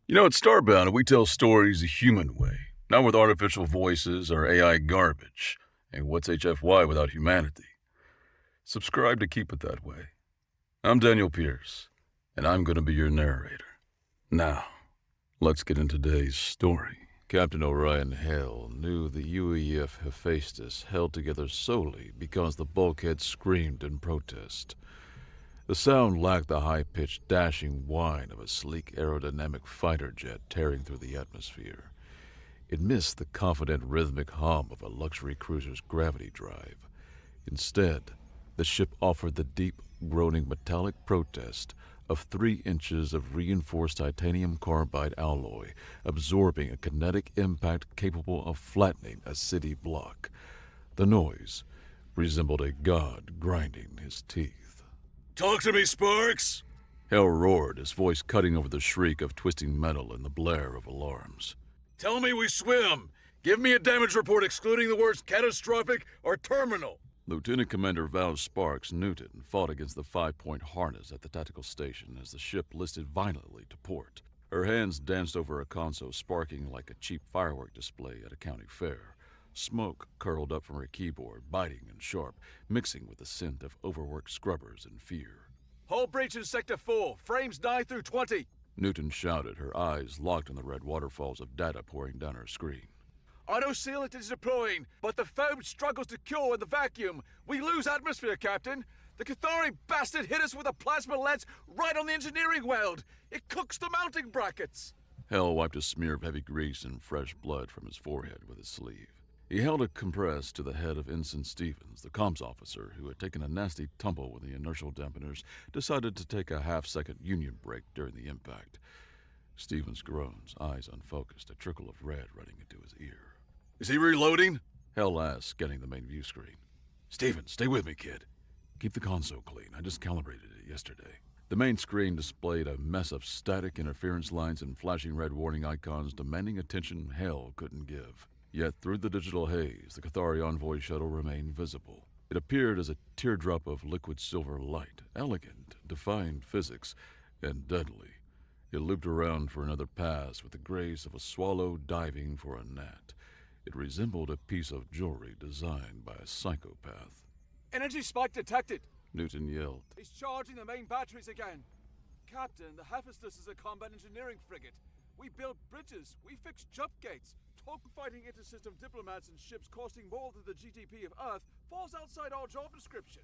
You know, at Starbound, we tell stories the human way, not with artificial voices or AI garbage. And what's HFY without humanity? Subscribe to keep it that way. I'm Daniel Pierce, and I'm going to be your narrator. Now, let's get into today's story. Captain Orion Hale knew the UEF Hephaestus held together solely because the bulkhead screamed in protest. The sound lacked the high-pitched, dashing whine of a sleek aerodynamic fighter jet tearing through the atmosphere. It missed the confident, rhythmic hum of a luxury cruiser's gravity drive. Instead, the ship offered the deep, groaning metallic protest of 3 inches of reinforced titanium carbide alloy, absorbing a kinetic impact capable of flattening a city block. The noise resembled a god grinding his teeth. Talk to me, Sparks! Hale roared, his voice cutting over the shriek of twisting metal and the blare of alarms. Tell me we swim! Give me a damage report excluding the words catastrophic or terminal! Lieutenant Commander Val Sparks Newton fought against the 5-point harness at the tactical station as the ship listed violently to port. Her hands danced over a console sparking like a cheap firework display at a county fair. Smoke curled up from her keyboard, biting and sharp, mixing with the scent of overworked scrubbers and fear. Hull breach in Sector 4, frames 9 through 20! Newton shouted, her eyes locked on the red waterfalls of data pouring down her screen. Auto sealant is deploying, but the foam struggles to cure in the vacuum. We lose atmosphere, Captain. The Cathari bastard hit us with a plasma lens right on the engineering weld. It cooks the mounting brackets. Hale wiped a smear of heavy grease and fresh blood from his forehead with his sleeve. He held it compressed to the head of Ensign Stevens, the comms officer who had taken a nasty tumble when the inertial dampeners decided to take a half-second union break during the impact. Stevens groans, eyes unfocused, a trickle of red running into his ear. Is he reloading? Hale asked, scanning the main view screen. Stevens, stay with me, kid. Keep the console clean. I just calibrated it yesterday. The main screen displayed a mess of static interference lines and flashing red warning icons demanding attention Hale couldn't give. Yet through the digital haze, the Cathari Envoy shuttle remained visible. It appeared as a teardrop of liquid silver light, elegant, defying physics, and deadly. It looped around for another pass with the grace of a swallow diving for a gnat. It resembled a piece of jewelry designed by a psychopath. Energy spike detected. Newton yelled. He's charging the main batteries again. Captain, the Hephaestus is a combat engineering frigate. We build bridges, we fix jump gates. Fighting intersystem diplomats and ships costing more than the GDP of Earth falls outside our job description.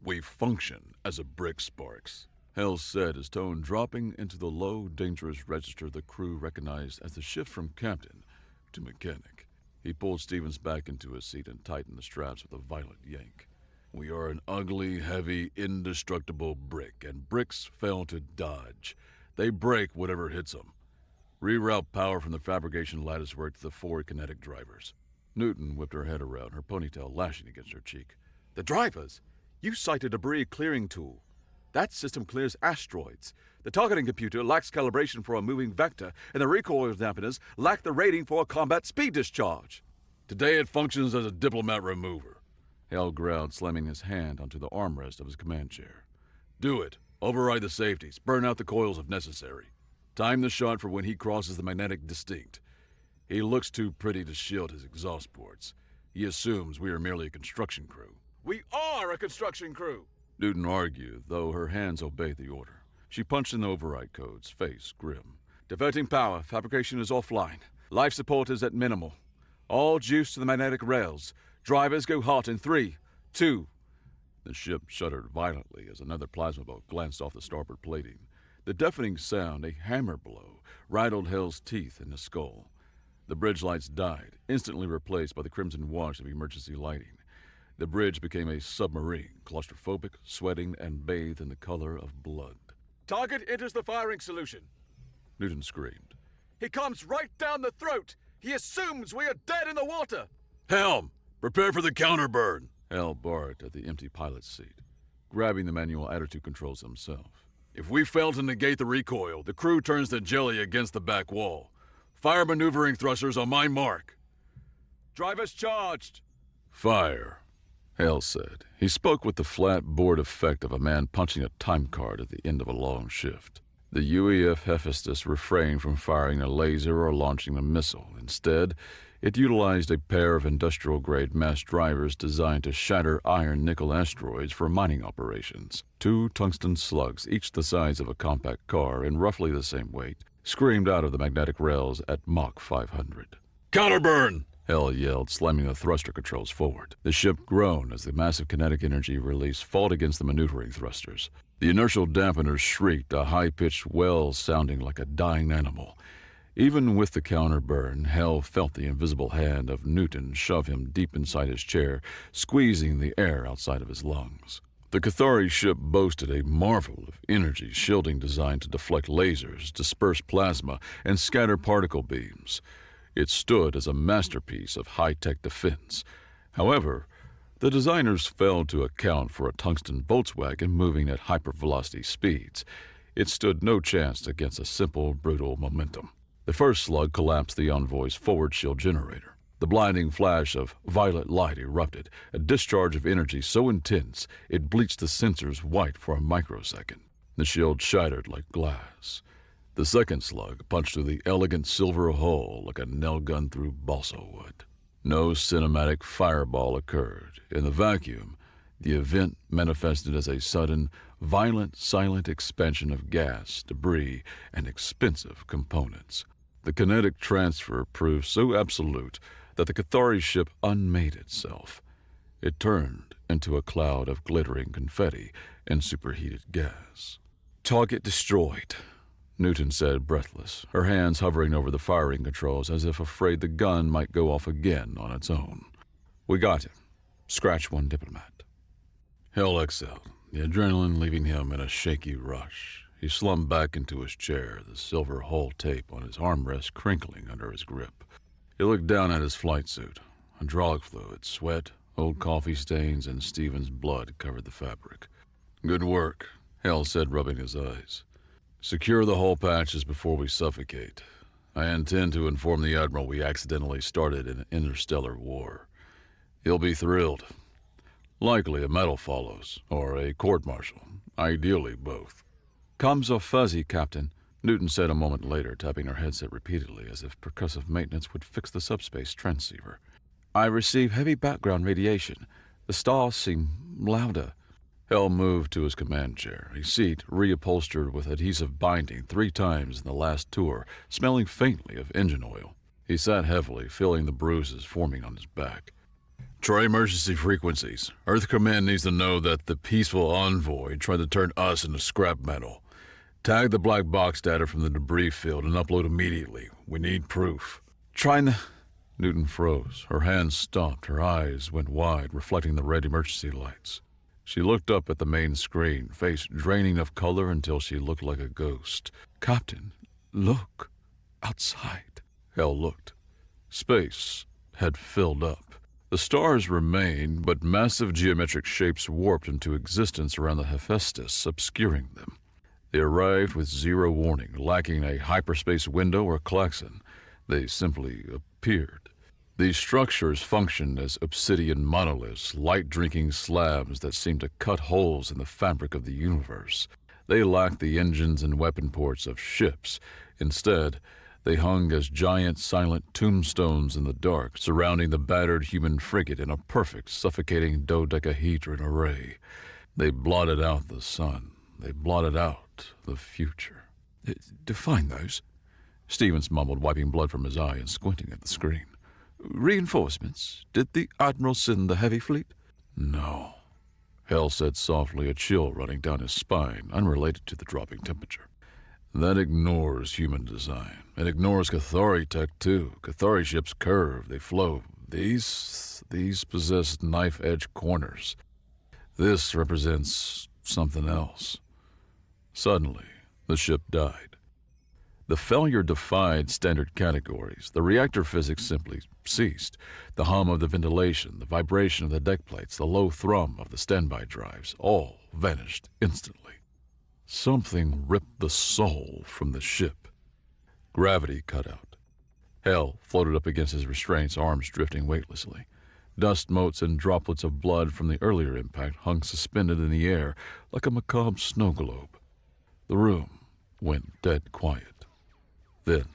We function as a brick, Sparks. Hale said, his tone dropping into the low, dangerous register the crew recognized as the shift from captain to mechanic. He pulled Stevens back into his seat and tightened the straps with a violent yank. We are an ugly, heavy, indestructible brick, and bricks fail to dodge. They break whatever hits them. Reroute power from the fabrication latticework to the forward kinetic drivers. Newton whipped her head around, her ponytail lashing against her cheek. The drivers? You cite a debris clearing tool. That system clears asteroids. The targeting computer lacks calibration for a moving vector, and the recoil dampeners lack the rating for a combat speed discharge. Today it functions as a diplomat remover. Hale growled, slamming his hand onto the armrest of his command chair. Do it. Override the safeties. Burn out the coils if necessary. Time the shot for when he crosses the magnetic distinct. He looks too pretty to shield his exhaust ports. He assumes we are merely a construction crew. We are a construction crew! Newton argued, though her hands obeyed the order. She punched in the override codes, face grim. Diverting power. Fabrication is offline. Life support is at minimal. All juice to the magnetic rails. Drivers go hot in 3, 2. The ship shuddered violently as another plasma bolt glanced off the starboard plating. The deafening sound, a hammer blow, rattled Hale's teeth in the skull. The bridge lights died, instantly replaced by the crimson wash of emergency lighting. The bridge became a submarine, claustrophobic, sweating, and bathed in the color of blood. Target enters the firing solution. Newton screamed. He comes right down the throat. He assumes we are dead in the water. Helm! Prepare for the counterburn! Hale barked at the empty pilot's seat, grabbing the manual attitude controls himself. If we fail to negate the recoil, the crew turns to jelly against the back wall. Fire maneuvering thrusters on my mark. Drivers charged. Fire, Hale said. He spoke with the flat, bored effect of a man punching a time card at the end of a long shift. The UEF Hephaestus refrained from firing a laser or launching a missile. Instead, it utilized a pair of industrial-grade mass drivers designed to shatter iron-nickel asteroids for mining operations. 2 tungsten slugs, each the size of a compact car and roughly the same weight, screamed out of the magnetic rails at Mach 500. Counterburn! Hell yelled, slamming the thruster controls forward. The ship groaned as the massive kinetic energy release fought against the maneuvering thrusters. The inertial dampeners shrieked, a high-pitched wail sounding like a dying animal. Even with the counterburn, Hell felt the invisible hand of Newton shove him deep inside his chair, squeezing the air outside of his lungs. The Cathari ship boasted a marvel of energy shielding designed to deflect lasers, disperse plasma, and scatter particle beams. It stood as a masterpiece of high-tech defense. However, the designers failed to account for a tungsten Volkswagen moving at hypervelocity speeds. It stood no chance against a simple, brutal momentum. The first slug collapsed the Envoy's forward shield generator. The blinding flash of violet light erupted, a discharge of energy so intense it bleached the sensors white for a microsecond. The shield shattered like glass. The second slug punched through the elegant silver hull like a nail gun through balsa wood. No cinematic fireball occurred. In the vacuum, the event manifested as a sudden, violent, silent expansion of gas, debris, and expensive components. The kinetic transfer proved so absolute that the Cathari ship unmade itself. It turned into a cloud of glittering confetti and superheated gas. "Target destroyed," Newton said, breathless, her hands hovering over the firing controls as if afraid the gun might go off again on its own. "We got him. Scratch 1 diplomat." Hell exhaled, the adrenaline leaving him in a shaky rush. He slumped back into his chair, the silver hull tape on his armrest crinkling under his grip. He looked down at his flight suit. Hydraulic fluid, sweat, old coffee stains, and Stephen's blood covered the fabric. "Good work," Hell said, rubbing his eyes. "Secure the hull patches before we suffocate. I intend to inform the Admiral we accidentally started an interstellar war. He'll be thrilled. Likely a medal follows, or a court-martial, ideally both." "Comms are fuzzy, Captain," Newton said a moment later, tapping her headset repeatedly as if percussive maintenance would fix the subspace transceiver. "I receive heavy background radiation. The stars seem louder." Hell moved to his command chair, a seat reupholstered with adhesive binding 3 times in the last tour, smelling faintly of engine oil. He sat heavily, feeling the bruises forming on his back. "Try emergency frequencies. Earth Command needs to know that the peaceful Envoy tried to turn us into scrap metal. Tag the black box data from the debris field and upload immediately. We need proof." "Trying to..." Newton froze. Her hands stopped. Her eyes went wide, reflecting the red emergency lights. She looked up at the main screen, face draining of color until she looked like a ghost. "Captain, look. Outside." Hell looked. Space had filled up. The stars remained, but massive geometric shapes warped into existence around the Hephaestus, obscuring them. They arrived with zero warning, lacking a hyperspace window or klaxon. They simply appeared. These structures functioned as obsidian monoliths, light-drinking slabs that seemed to cut holes in the fabric of the universe. They lacked the engines and weapon ports of ships. Instead, they hung as giant, silent tombstones in the dark, surrounding the battered human frigate in a perfect, suffocating dodecahedron array. They blotted out the sun. They blotted out the future. "Define those," Stevens mumbled, wiping blood from his eye and squinting at the screen. "Reinforcements? Did the Admiral send the heavy fleet?" "No," Hell said softly, a chill running down his spine, unrelated to the dropping temperature. "That ignores human design. It ignores Cathari tech, too. Cathari ships curve, they flow. These possess knife-edge corners. This represents something else." Suddenly, the ship died. The failure defied standard categories. The reactor physics simply ceased. The hum of the ventilation, the vibration of the deck plates, the low thrum of the standby drives, all vanished instantly. Something ripped the soul from the ship. Gravity cut out. Hell floated up against his restraints, arms drifting weightlessly. Dust motes and droplets of blood from the earlier impact hung suspended in the air like a macabre snow globe. The room went dead quiet. Then,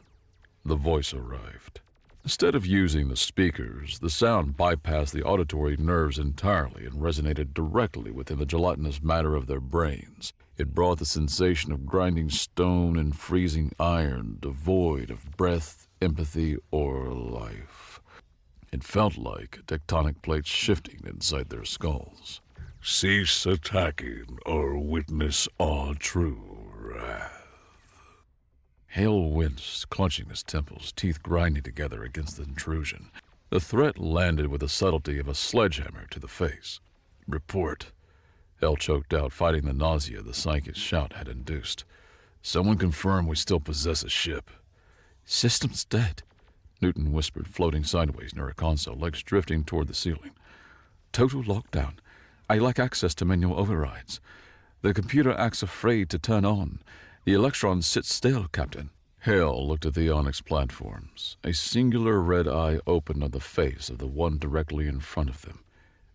the voice arrived. Instead of using the speakers, the sound bypassed the auditory nerves entirely and resonated directly within the gelatinous matter of their brains. It brought the sensation of grinding stone and freezing iron, devoid of breath, empathy, or life. It felt like tectonic plates shifting inside their skulls. Cease attacking or witness our true wrath. Hale winced, clenching his temples, teeth grinding together against the intrusion. The threat landed with the subtlety of a sledgehammer to the face. Report. Hale choked out, fighting the nausea the psychic's shout had induced. Someone confirm we still possess a ship. System's dead, Newton whispered, floating sideways near a console, legs drifting toward the ceiling. Total lockdown. I lack access to manual overrides. The computer acts afraid to turn on. The electrons sit still, Captain. Hale looked at the Onyx platforms. A singular red eye opened on the face of the one directly in front of them.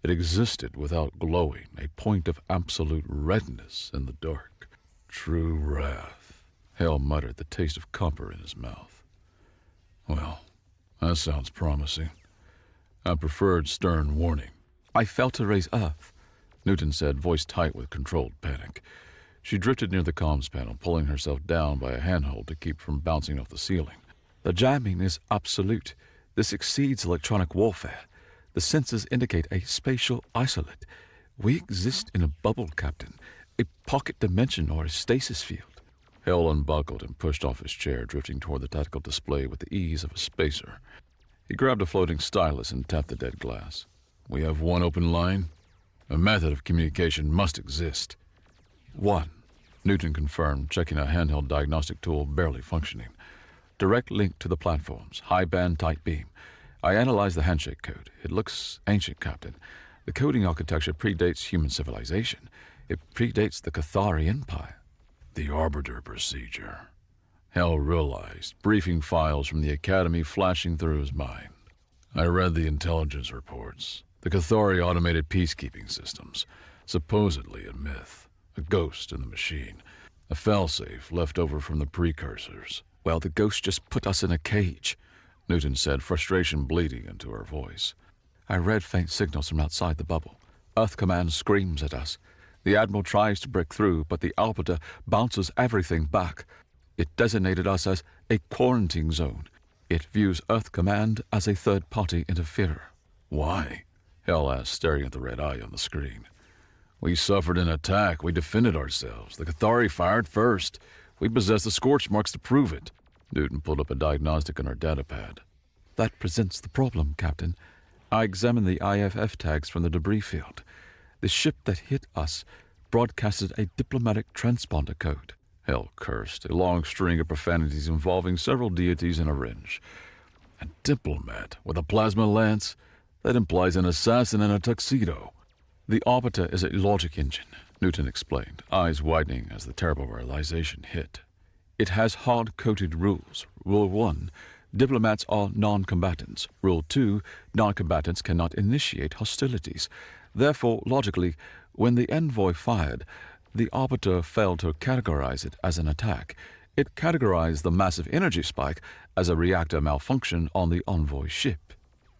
It existed without glowing, a point of absolute redness in the dark. True wrath, Hale muttered, the taste of copper in his mouth. Well, that sounds promising. I preferred stern warning. I failed to raise Earth, Newton said, voice tight with controlled panic. She drifted near the comms panel, pulling herself down by a handhold to keep from bouncing off the ceiling. The jamming is absolute. This exceeds electronic warfare. The sensors indicate a spatial isolate. We exist in a bubble, Captain, a pocket dimension or a stasis field. Hale unbuckled and pushed off his chair, drifting toward the tactical display with the ease of a spacer. He grabbed a floating stylus and tapped the dead glass. We have one open line. A method of communication must exist. One, Newton confirmed, checking a handheld diagnostic tool barely functioning. Direct link to the platforms, high-band tight beam. I analyzed the handshake code. It looks ancient, Captain. The coding architecture predates human civilization. It predates the Cathari Empire. The Arbiter procedure. Hale realized, briefing files from the Academy flashing through his mind. I read the intelligence reports. The Cathari automated peacekeeping systems. Supposedly a myth. A ghost in the machine. A failsafe left over from the precursors. Well, the ghost just put us in a cage, Newton said, frustration bleeding into her voice. I read faint signals from outside the bubble. Earth Command screams at us. The Admiral tries to break through, but the Arbiter bounces everything back. It designated us as a quarantine zone. It views Earth Command as a third-party interferer. Why? Hale asked, staring at the red eye on the screen. We suffered an attack. We defended ourselves. The Cathari fired first. We possess the scorch marks to prove it. Newton pulled up a diagnostic on her datapad. That presents the problem, Captain. I examined the IFF tags from the debris field. The ship that hit us broadcasted a diplomatic transponder code. Hale cursed, a long string of profanities involving several deities and a wrench. A diplomat with a plasma lance? That implies an assassin in a tuxedo. The Arbiter is a logic engine, Newton explained, eyes widening as the terrible realization hit. It has hard-coded rules. Rule 1, diplomats are non-combatants. Rule 2, non-combatants cannot initiate hostilities. Therefore, logically, when the envoy fired, the Arbiter failed to categorize it as an attack. It categorized the massive energy spike as a reactor malfunction on the envoy ship.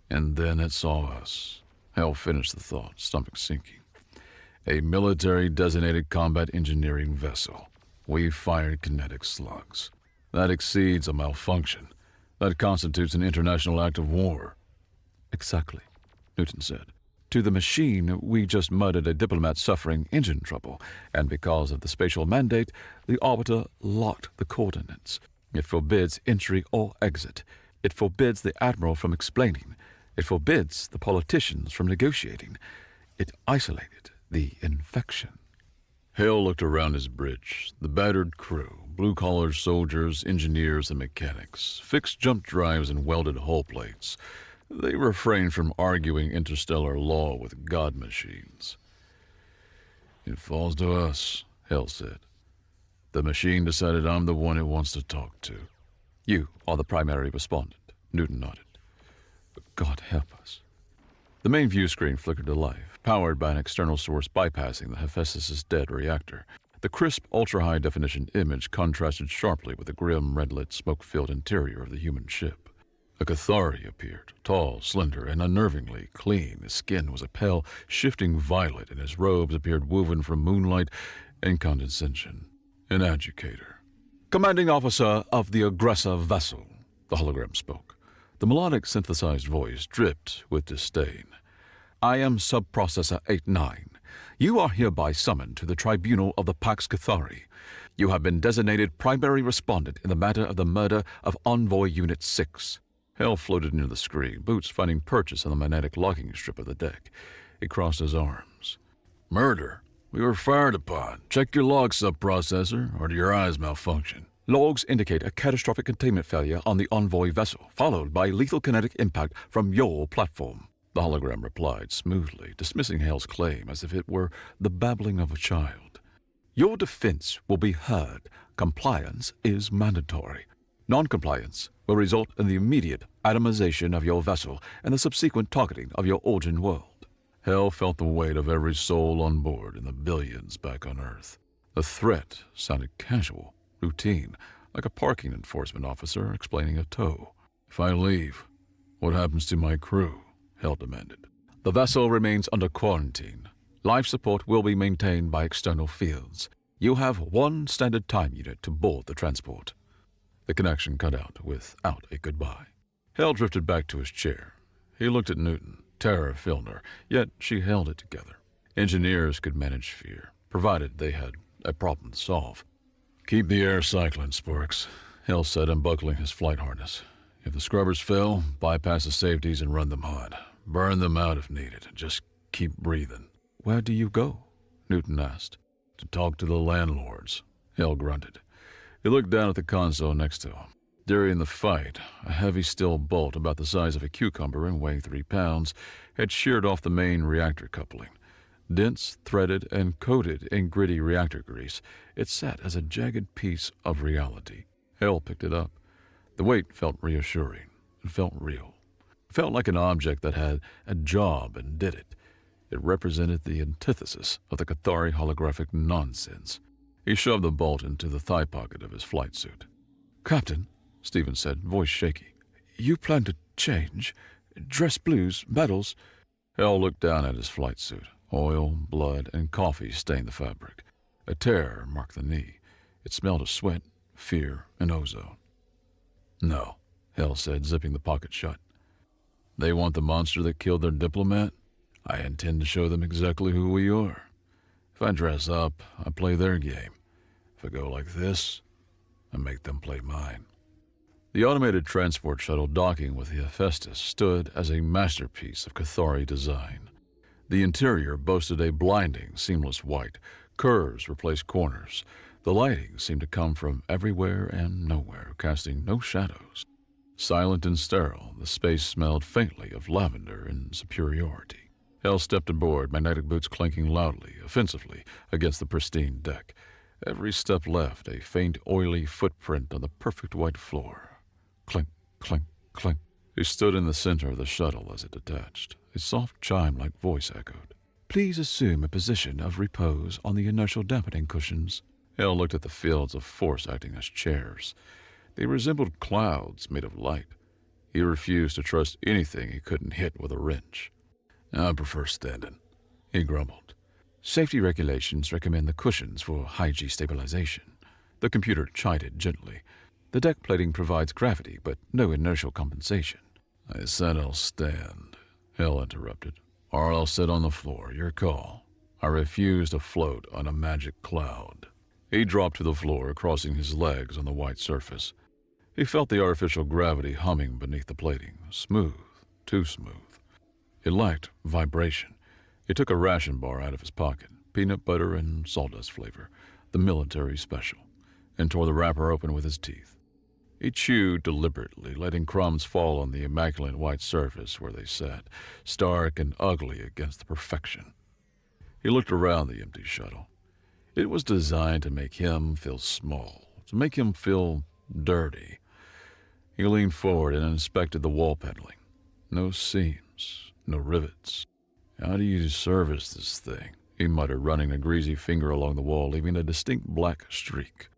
And then it saw us. Hale finished the thought, stomach sinking. A military-designated combat engineering vessel. We fired kinetic slugs. That exceeds a malfunction. That constitutes an international act of war. Exactly, Newton said. To the machine, we just murdered a diplomat suffering engine trouble, and because of the spatial mandate, the Arbiter locked the coordinates. It forbids entry or exit. It forbids the Admiral from explaining. It forbids the politicians from negotiating. It isolated the infection. Hale looked around his bridge. The battered crew, blue-collar soldiers, engineers, and mechanics, fixed jump drives and welded hull plates. They refrained from arguing interstellar law with god machines. It falls to us, Hale said. The machine decided I'm the one it wants to talk to. You are the primary respondent, Newton nodded. But God help us. The main view screen flickered to life, powered by an external source bypassing the Hephaestus' dead reactor. The crisp, ultra-high-definition image contrasted sharply with the grim, red-lit, smoke-filled interior of the human ship. A Cathari appeared, tall, slender, and unnervingly clean. His skin was a pale, shifting violet, and his robes appeared woven from moonlight and condensation. An educator. "Commanding officer of the aggressor vessel," the hologram spoke. The melodic, synthesized voice dripped with disdain. "I am Subprocessor 89. You are hereby summoned to the tribunal of the Pax Cathari. You have been designated primary respondent in the matter of the murder of Envoy Unit 6. Hell floated into the screen, Boots finding purchase on the magnetic locking strip of the deck. He crossed his arms. "Murder? We were fired upon. Check your logs, Subprocessor, or do your eyes malfunction?" "Logs indicate a catastrophic containment failure on the Envoy vessel, followed by lethal kinetic impact from your platform," the hologram replied smoothly, dismissing Hale's claim as if it were the babbling of a child. "Your defense will be heard. Compliance is mandatory. Non-compliance will result in the immediate atomization of your vessel and the subsequent targeting of your origin world." Hale felt the weight of every soul on board and the billions back on Earth. The threat sounded casual, routine, like a parking enforcement officer explaining a tow. "If I leave, what happens to my crew?" Hale demanded. "The vessel remains under quarantine. Life support will be maintained by external fields. You have one standard time unit to board the transport." The connection cut out without a goodbye. Hale drifted back to his chair. He looked at Newton. Terror filled her, yet she held it together. Engineers could manage fear, provided they had a problem to solve. "Keep the air cycling, Sparks," Hale said, unbuckling his flight harness. "If the scrubbers fail, bypass the safeties and run them hot. Burn them out if needed. Just keep breathing." "Where do you go?" Newton asked. "To talk to the landlords," Hale grunted. He looked down at the console next to him. During the fight, a heavy steel bolt about the size of a cucumber and weighing 3 pounds had sheared off the main reactor coupling. Dense, threaded, and coated in gritty reactor grease, it sat as a jagged piece of reality. Hale picked it up. The weight felt reassuring. It felt real. It felt like an object that had a job and did it. It represented the antithesis of the Cathari holographic nonsense. He shoved the bolt into the thigh pocket of his flight suit. "Captain," Stephen said, voice shaky, "you plan to change? Dress blues, medals?" Hale looked down at his flight suit. Oil, blood, and coffee stained the fabric. A tear marked the knee. It smelled of sweat, fear, and ozone. "No," Hale said, zipping the pocket shut. "They want the monster that killed their diplomat? I intend to show them exactly who we are. If I dress up, I play their game. If I go like this, I make them play mine." The automated transport shuttle docking with the Hephaestus stood as a masterpiece of Cathari design. The interior boasted a blinding, seamless white. Curves replaced corners. The lighting seemed to come from everywhere and nowhere, casting no shadows. Silent and sterile, the space smelled faintly of lavender and superiority. Hale stepped aboard, magnetic boots clanking loudly, offensively, against the pristine deck. Every step left a faint, oily footprint on the perfect white floor. Clink, clink, clink. He stood in the center of the shuttle as it detached. A soft chime-like voice echoed. "Please assume a position of repose on the inertial dampening cushions." Hale looked at the fields of force acting as chairs. They resembled clouds made of light. He refused to trust anything he couldn't hit with a wrench. "I prefer standing," he grumbled. "Safety regulations recommend the cushions for high-G stabilization." The computer chided gently. "The deck plating provides gravity, but no inertial compensation." "I said I'll stand," Hale interrupted. "Or I'll sit on the floor. Your call. I refuse to float on a magic cloud." He dropped to the floor, crossing his legs on the white surface. He felt the artificial gravity humming beneath the plating. Smooth, too smooth. It lacked vibration. He took a ration bar out of his pocket, peanut butter and sawdust flavor, the military special, and tore the wrapper open with his teeth. He chewed deliberately, letting crumbs fall on the immaculate white surface where they sat, stark and ugly against the perfection. He looked around the empty shuttle. It was designed to make him feel small, to make him feel dirty. He leaned forward and inspected the wall paneling. No seams, no rivets. "How do you service this thing?" he muttered, running a greasy finger along the wall, leaving a distinct black streak.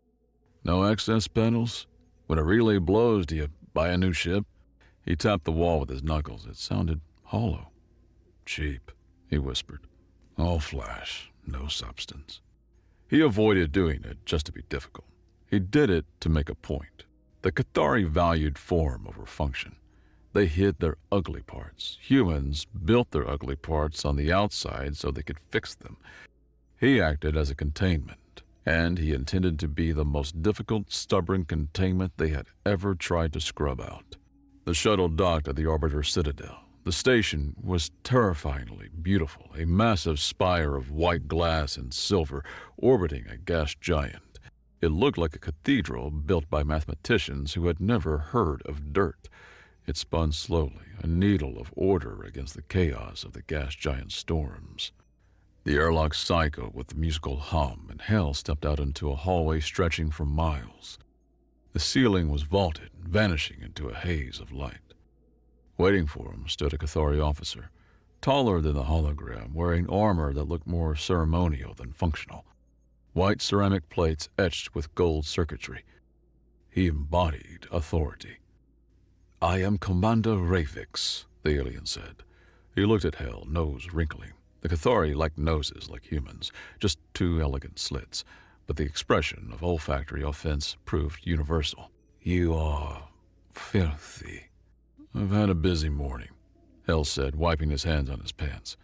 No access panels? When a relay blows, do you buy a new ship? He tapped the wall with his knuckles. It sounded hollow. Cheap, he whispered. All flash, no substance. He avoided doing it just to be difficult. He did it to make a point. The Cathari valued form over function. They hid their ugly parts. Humans built their ugly parts on the outside so they could fix them. He acted as a containment, and he intended to be the most difficult, stubborn containment they had ever tried to scrub out. The shuttle docked at the Arbiter Citadel. The station was terrifyingly beautiful, a massive spire of white glass and silver orbiting a gas giant. It looked like a cathedral built by mathematicians who had never heard of dirt. It spun slowly, a needle of order against the chaos of the gas giant's storms. The airlock cycled with the musical hum, and Hal stepped out into a hallway stretching for miles. The ceiling was vaulted, vanishing into a haze of light. Waiting for him stood a Cathari officer, taller than the hologram, wearing armor that looked more ceremonial than functional. White ceramic plates etched with gold circuitry. He embodied authority. I am Commander Ravix, the alien said. He looked at Hal, nose wrinkling. The Cathari liked noses like humans, just two elegant slits, but the expression of olfactory offense proved universal. You are filthy. I've had a busy morning, Hal said, wiping his hands on his pants.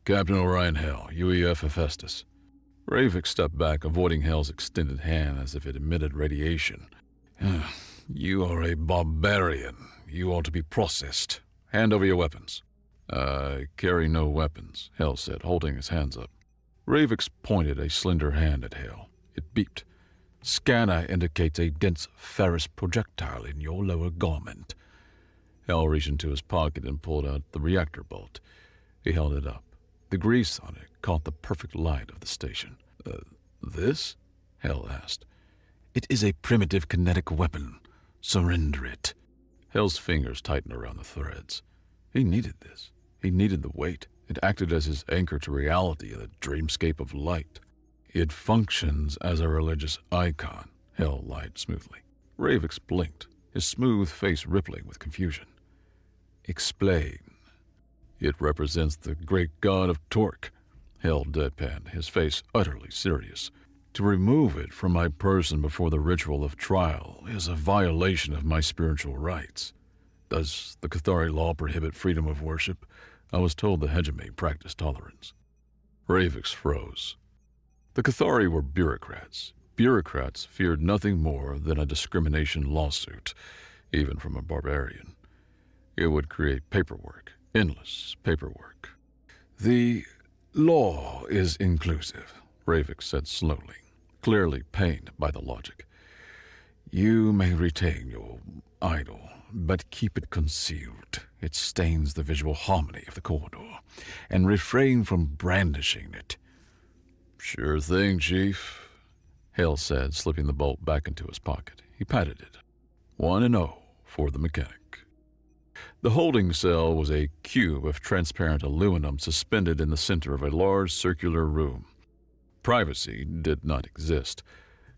Captain Orion Hal, UEF Hephaestus. Ravix stepped back, avoiding Hal's extended hand as if it emitted radiation. You are a barbarian. You ought to be processed. Hand over your weapons. I carry no weapons, Hal said, holding his hands up. Ravix pointed a slender hand at Hal. It beeped. Scanner indicates a dense ferrous projectile in your lower garment. Hal reached into his pocket and pulled out the reactor bolt. He held it up. The grease on it caught the perfect light of the station. This? Hal asked. It is a primitive kinetic weapon. Surrender it. Hal's fingers tightened around the threads. He needed this. He needed the weight. It acted as his anchor to reality, the dreamscape of light. It functions as a religious icon, Hal lied smoothly. Ravix blinked, his smooth face rippling with confusion. Explain. It represents the great god of torque, Hal deadpanned, his face utterly serious. To remove it from my person before the ritual of trial is a violation of my spiritual rights. Does the Cathari law prohibit freedom of worship? I was told the hegemony practiced tolerance. Ravix froze. The Cathari were bureaucrats. Bureaucrats feared nothing more than a discrimination lawsuit, even from a barbarian. It would create paperwork, endless paperwork. The law is inclusive, Ravix said slowly, clearly pained by the logic. You may retain your idol, but keep it concealed. It stains the visual harmony of the corridor, and refrain from brandishing it. Sure thing, Chief, Hale said, slipping the bolt back into his pocket. He patted it. 1-0 for the mechanic. The holding cell was a cube of transparent aluminum suspended in the center of a large circular room. Privacy did not exist.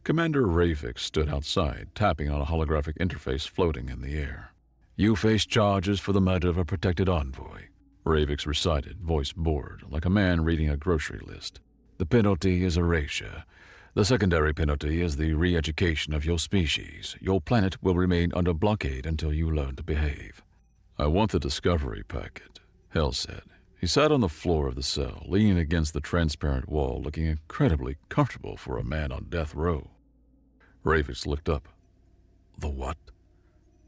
Commander Ravix stood outside, tapping on a holographic interface floating in the air. You face charges for the murder of a protected envoy, Ravix recited, voice bored, like a man reading a grocery list. The penalty is erasure. The secondary penalty is the re-education of your species. Your planet will remain under blockade until you learn to behave. I want the discovery packet, Hell said. He sat on the floor of the cell, leaning against the transparent wall, looking incredibly comfortable for a man on death row. Ravix looked up. The what?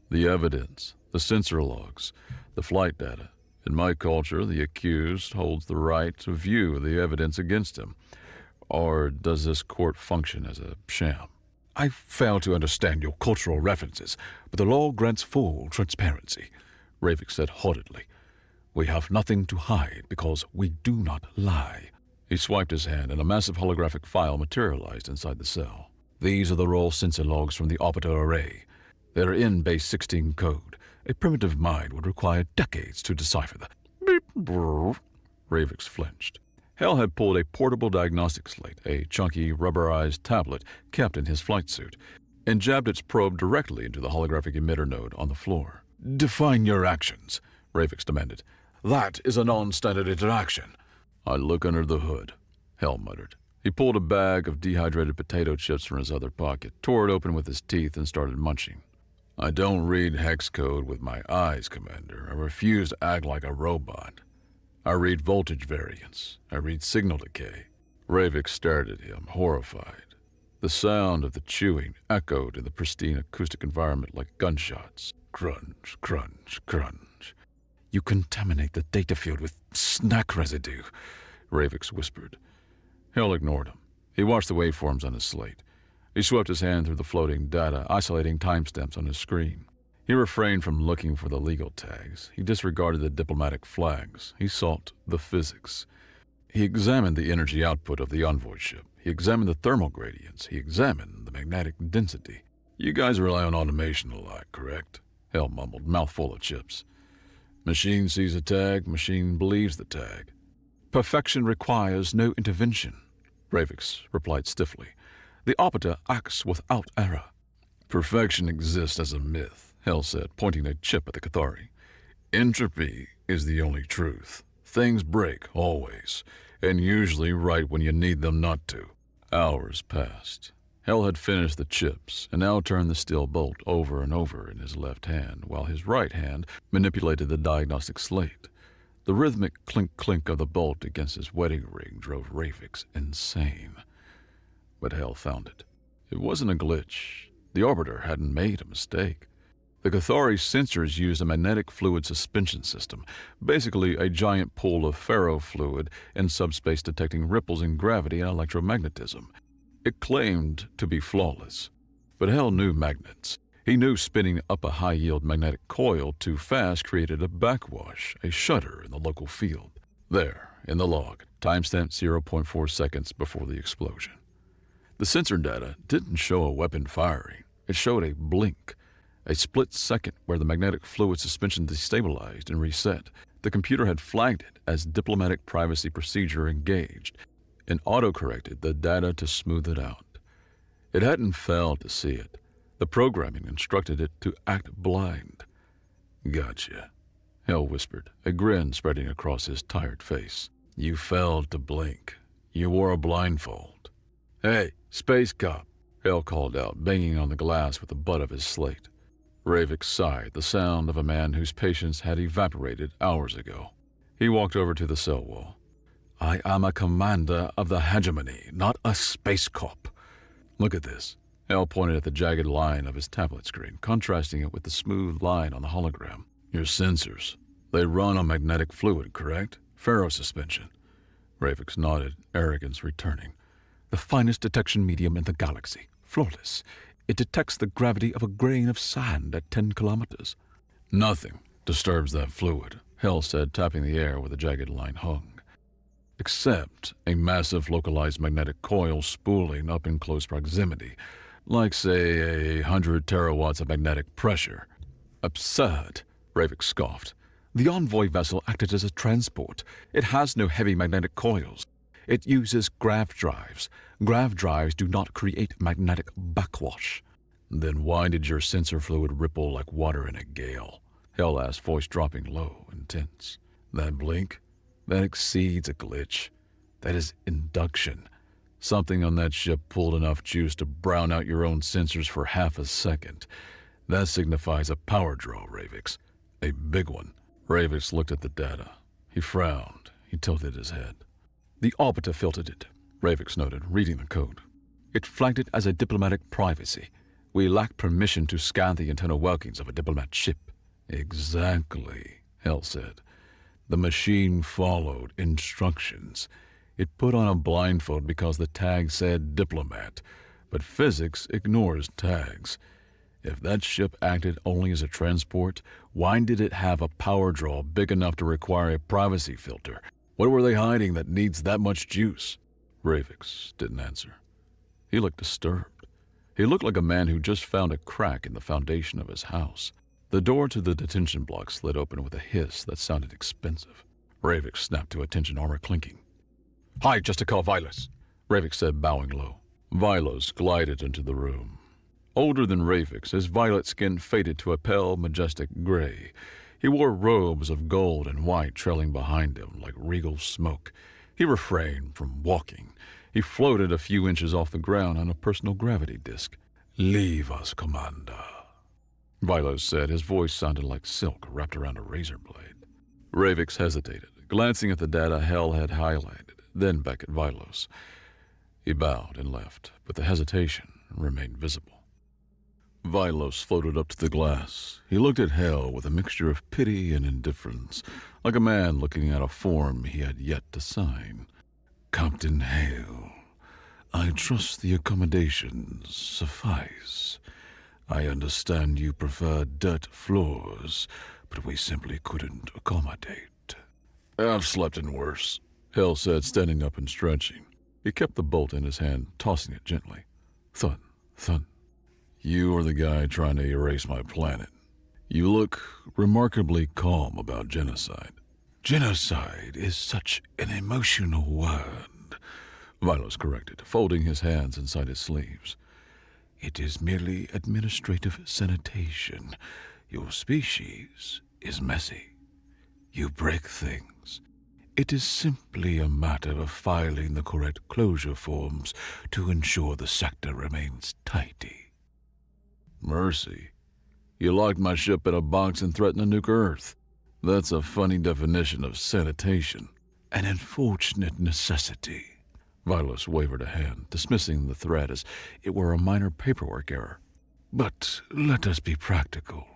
The evidence, the sensor logs, the flight data. In my culture, the accused holds the right to view the evidence against him. Or does this court function as a sham? I fail to understand your cultural references, but the law grants full transparency, Ravix said haughtily. We have nothing to hide because we do not lie. He swiped his hand and a massive holographic file materialized inside the cell. These are the raw sensor logs from the orbiter array. They're in base 16 code. A primitive mind would require decades to decipher them. Beep, brrr. Ravix flinched. Hal had pulled a portable diagnostic slate, a chunky, rubberized tablet kept in his flight suit, and jabbed its probe directly into the holographic emitter node on the floor. "Define your actions," Ravix demanded. "That is a non-standard interaction." "I look under the hood," Hal muttered. He pulled a bag of dehydrated potato chips from his other pocket, tore it open with his teeth, and started munching. "I don't read hex code with my eyes, Commander. I refuse to act like a robot. I read voltage variance. I read signal decay." Ravix stared at him, horrified. The sound of the chewing echoed in the pristine acoustic environment like gunshots. Crunch, crunch, crunch. "You contaminate the data field with snack residue," Ravix whispered. Hal ignored him. He watched the waveforms on his slate. He swept his hand through the floating data, isolating timestamps on his screen. He refrained from looking for the legal tags. He disregarded the diplomatic flags. He sought the physics. He examined the energy output of the envoy ship. He examined the thermal gradients. He examined the magnetic density. "You guys rely on automation a lot, correct?" Hal mumbled, mouthful of chips. "Machine sees a tag, machine believes the tag." "Perfection requires no intervention," Ravix replied stiffly. "The arbiter acts without error." "Perfection exists as a myth," Hal said, pointing a chip at the Cathari. "Entropy is the only truth. Things break, always, and usually right when you need them not to." Hours passed. Hal had finished the chips and now turned the steel bolt over and over in his left hand, while his right hand manipulated the diagnostic slate. The rhythmic clink-clink of the bolt against his wedding ring drove Ravix insane. But Hal found it. It wasn't a glitch. The Arbiter hadn't made a mistake. The Cathari's sensors used a magnetic fluid suspension system, basically a giant pool of ferrofluid in subspace detecting ripples in gravity and electromagnetism. It claimed to be flawless. But Hal knew magnets. He knew spinning up a high-yield magnetic coil too fast created a backwash, a shudder in the local field. There, in the log, timestamp 0.4 seconds before the explosion. The sensor data didn't show a weapon firing. It showed a blink, a split second where the magnetic fluid suspension destabilized and reset. The computer had flagged it as diplomatic privacy procedure engaged and auto-corrected the data to smooth it out. It hadn't failed to see it. The programming instructed it to act blind. "Gotcha," Hal whispered, a grin spreading across his tired face. "You failed to blink. You wore a blindfold." "Hey, space cop," Hal called out, banging on the glass with the butt of his slate. Ravix sighed, the sound of a man whose patience had evaporated hours ago. He walked over to the cell wall. "I am a commander of the hegemony, not a space cop. Look at this." Hal pointed at the jagged line of his tablet screen, contrasting it with the smooth line on the hologram. "Your sensors. They run on magnetic fluid, correct? Ferrosuspension." Ravix nodded, arrogance returning. "The finest detection medium in the galaxy. Flawless. It detects the gravity of a grain of sand at 10 kilometers. "Nothing disturbs that fluid," Hal said, tapping the air where the jagged line hung. "Except a massive localized magnetic coil spooling up in close proximity, like, say, 100 terawatts of magnetic pressure." "Absurd," Ravix scoffed. "The envoy vessel acted as a transport. It has no heavy magnetic coils. It uses grav drives. Grav drives do not create magnetic backwash." "Then why did your sensor fluid ripple like water in a gale?" Hal asked, voice dropping low and tense. "That blink? That exceeds a glitch. That is induction. Something on that ship pulled enough juice to brown out your own sensors for half a second. That signifies a power draw, Ravix. A big one." Ravix looked at the data. He frowned. He tilted his head. "The Arbiter filtered it," Ravix noted, reading the code. "It flagged it as a diplomatic privacy. We lack permission to scan the internal workings of a diplomat ship." "Exactly," Hal said. "The machine followed instructions. It put on a blindfold because the tag said diplomat, but physics ignores tags. If that ship acted only as a transport, why did it have a power draw big enough to require a privacy filter? What were they hiding that needs that much juice?" Ravix didn't answer. He looked disturbed. He looked like a man who just found a crack in the foundation of his house. The door to the detention block slid open with a hiss that sounded expensive. Ravix snapped to attention, armor clinking. Hi, just to call Vilas, Ravix said, bowing low. Vilas glided into the room. Older than Ravix, his violet skin faded to a pale, majestic gray. He wore robes of gold and white trailing behind him like regal smoke. He refrained from walking. He floated a few inches off the ground on a personal gravity disk. "Leave us, Commander," Vilas said. His voice sounded like silk wrapped around a razor blade. Ravix hesitated, glancing at the data Hell had highlighted, then back at Vilas. He bowed and left, but the hesitation remained visible. Vilas floated up to the glass. He looked at Hell with a mixture of pity and indifference, like a man looking at a form he had yet to sign. "Captain Hale, I trust the accommodations suffice. I understand you prefer dirt floors, but we simply couldn't accommodate." "I've slept in worse," Hell said, standing up and stretching. He kept the bolt in his hand, tossing it gently. Thud, thud. "You are the guy trying to erase my planet. You look remarkably calm about genocide." "Genocide is such an emotional word," Vilas corrected, folding his hands inside his sleeves. "It is merely administrative sanitation. Your species is messy. You break things. It is simply a matter of filing the correct closure forms to ensure the sector remains tidy." "Mercy. You locked my ship in a box and threatened to nuke Earth. That's a funny definition of sanitation." "An unfortunate necessity." Vilas wavered a hand, dismissing the threat as it were a minor paperwork error. "But let us be practical.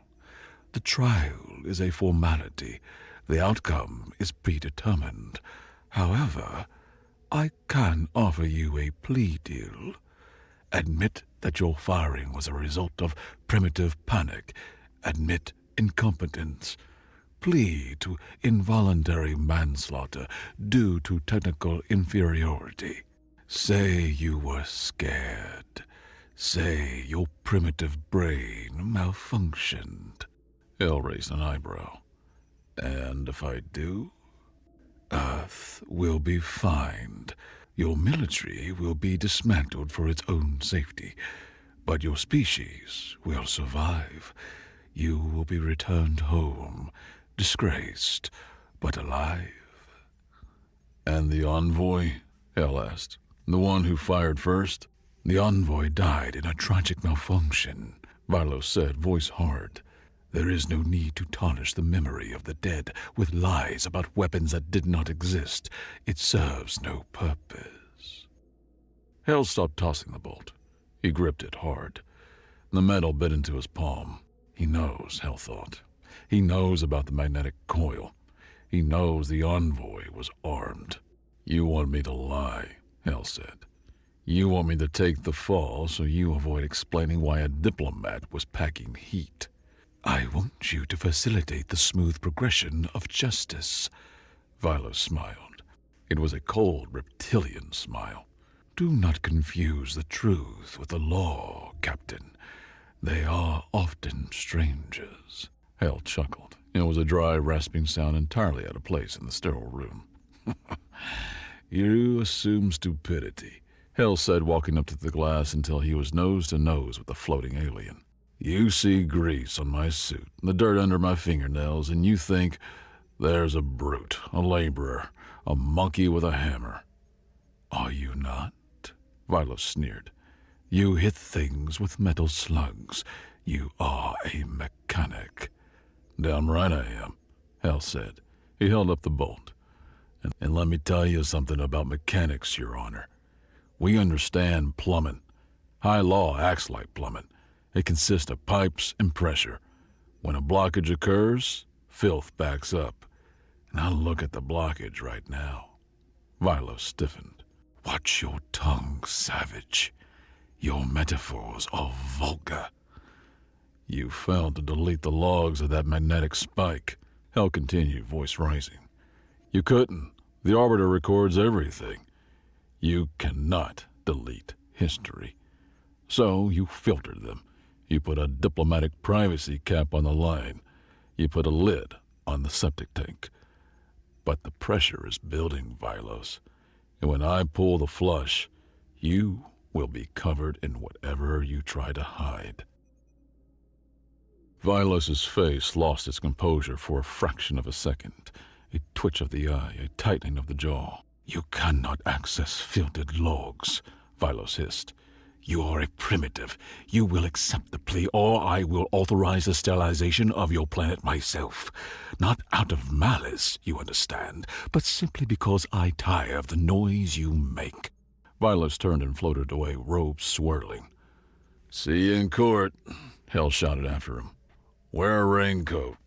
The trial is a formality. The outcome is predetermined. However, I can offer you a plea deal. Admit that your firing was a result of primitive panic. Admit incompetence. Plead to involuntary manslaughter due to technical inferiority. Say you were scared. Say your primitive brain malfunctioned." Hell raised an eyebrow. "And if I do? Earth will be fined. Your military will be dismantled for its own safety. But your species will survive. You will be returned home, disgraced, but alive." "And the envoy?" Hell asked. "The one who fired first?" "The envoy died in a tragic malfunction," Vilas said, voice hard. "There is no need to tarnish the memory of the dead with lies about weapons that did not exist. It serves no purpose." Hell stopped tossing the bolt. He gripped it hard. The metal bit into his palm. He knows, Hell thought. He knows about the magnetic coil. He knows the envoy was armed. "You want me to lie," Hell said. "You want me to take the fall so you avoid explaining why a diplomat was packing heat." "I want you to facilitate the smooth progression of justice." Vilas smiled. It was a cold, reptilian smile. "Do not confuse the truth with the law, Captain. They are often strangers." Hell chuckled. It was a dry, rasping sound entirely out of place in the sterile room. "You assume stupidity," Hell said, walking up to the glass until he was nose to nose with the floating alien. "You see grease on my suit, the dirt under my fingernails, and you think, there's a brute, a laborer, a monkey with a hammer." "Are you not?" Vilas sneered. "You hit things with metal slugs. You are a mechanic." "Damn right I am," Hell said. He held up the bolt. And let me tell you something about mechanics, Your Honor. We understand plumbing. High law acts like plumbing. It consists of pipes and pressure. When a blockage occurs, filth backs up. Now look at the blockage right now." Vilas stiffened. "Watch your tongue, savage. Your metaphors are vulgar." "You failed to delete the logs of that magnetic spike," Hell continued, voice rising. "You couldn't. The Arbiter records everything. You cannot delete history. So you filtered them. You put a diplomatic privacy cap on the line. You put a lid on the septic tank. But the pressure is building, Vilas. And when I pull the flush, you will be covered in whatever you try to hide." Vilas's face lost its composure for a fraction of a second. A twitch of the eye, a tightening of the jaw. "You cannot access filtered logs," Vilas hissed. "You are a primitive. You will accept the plea, or I will authorize the sterilization of your planet myself. Not out of malice, you understand, but simply because I tire of the noise you make." Vilas turned and floated away, robes swirling. "See you in court," Hell shouted after him. "Wear a raincoat."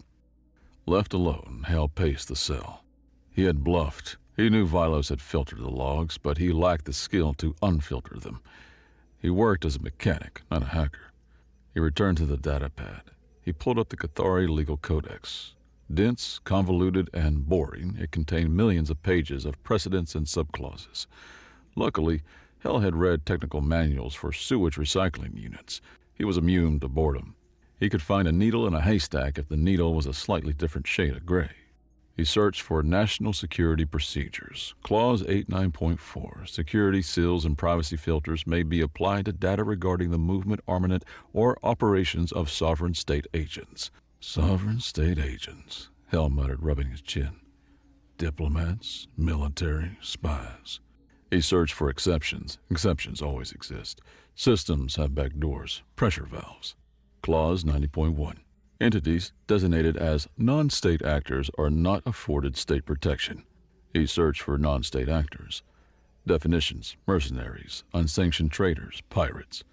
Left alone, Hell paced the cell. He had bluffed. He knew Vilas had filtered the logs, but he lacked the skill to unfilter them. He worked as a mechanic, not a hacker. He returned to the datapad. He pulled up the Cathari legal codex. Dense, convoluted, and boring, it contained millions of pages of precedents and subclauses. Luckily, Hell had read technical manuals for sewage recycling units. He was immune to boredom. He could find a needle in a haystack if the needle was a slightly different shade of gray. He searched for National Security Procedures. Clause 89.4. Security seals and privacy filters may be applied to data regarding the movement, armament, or operations of sovereign state agents. Sovereign state agents, Hell muttered, rubbing his chin. Diplomats, military, spies. He searched for exceptions. Exceptions always exist. Systems have back doors, pressure valves. Clause 90.1. Entities designated as non-state actors are not afforded state protection. He searched for non-state actors. Definitions: mercenaries, unsanctioned traders, pirates.